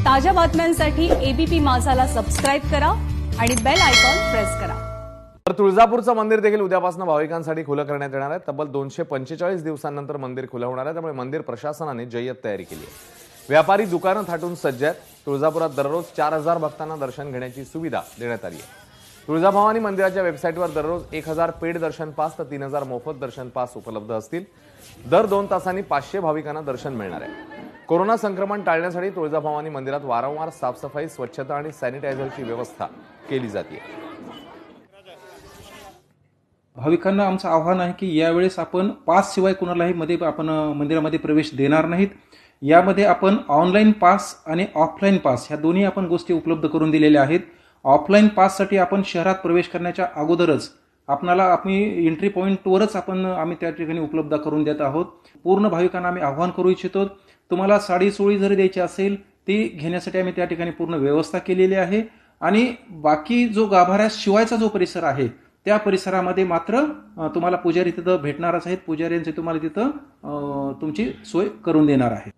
ताज्या बातम्यांसाठी ABP माझाला subscribe करा आणि बेल आयकॉन प्रेस करा। तर तुळजापूरचं मंदिर देखील उद्यापासून भाविकांसाठी खुलं करण्यात येणार आहे। तब्बल 245 दिवसांनंतर मंदिर खुलं होणार आहे, त्यामुळे मंदिर प्रशासनाने जय्यत तयारी केली आहे। व्यापारी दुकानं थाटून सज्ज आहेत। तुळजापुरात दररोज 4000 भक्तांना दर्शन घेण्याची सुविधा देण्यात आली आहे। तुळजाभवानी मंदिराच्या वेबसाईटवर दररोज 1000 पेड दर्शन पास तर 3000 मोफत दर्शन पास उपलब्ध असतील। दर 2 तासांनी 500 भाविकांना दर्शन मिळणार आहे। कोरोना संक्रमण टाळण्यासाठी तुळजाभवानी मंदिरात वारंवार साफसफाई, स्वच्छता आणि सॅनिटायझरची व्यवस्था केली जाते। भाविकांना आमचं आव्हान आहे की यावेळेस आपण पास शिवाय कुणालाही मंदिरामध्ये प्रवेश देणार नाहीत। यामध्ये आपण ऑनलाईन पास आणि ऑफलाईन पास ह्या दोन्ही आपण गोष्टी उपलब्ध करून दिलेल्या आहेत। ऑफलाईन पाससाठी आपण शहरात प्रवेश करण्याच्या अगोदरच आम्ही एंट्री पॉईंटवरच आम्ही त्या ठिकाणी उपलब्ध करून देत आहोत। पूर्ण भाविकांना आम्ही आव्हान करू इच्छितो, तुम्हाला साडी चोळी जरी द्यायची असेल ती घेण्यासाठी आम्ही त्या ठिकाणी पूर्ण व्यवस्था केलेली आहे। आणि बाकी जो गाभाऱ्याशिवायचा जो परिसर आहे त्या परिसरामध्ये मात्र तुम्हाला पुजारी तिथं भेटणारच आहेत। पुजाऱ्यांचे तुम्हाला तिथं तुमची सोय करून देणार आहे।